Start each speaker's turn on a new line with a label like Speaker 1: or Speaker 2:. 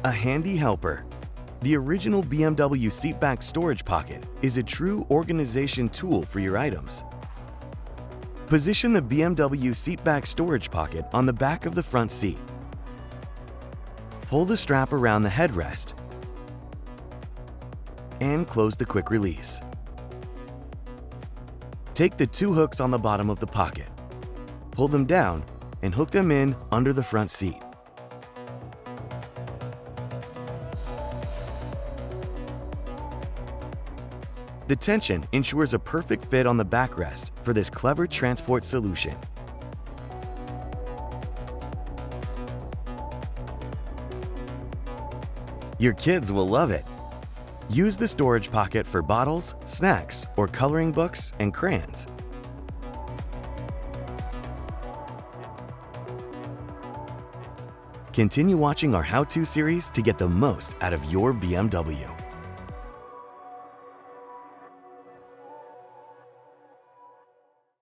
Speaker 1: A handy helper. The original BMW seatback storage pocket is a true organization tool for your items. Position the BMW seatback storage pocket on the back of the front seat. Pull the strap around the headrest and close the quick release. Take the two hooks on the bottom of the pocket, pull them down, and hook them in under the front seat. The tension ensures a perfect fit on the backrest for this clever transport solution. Your kids will love it. Use the storage pocket for bottles, snacks, or coloring books and crayons. Continue watching our how-to series to get the most out of your BMW.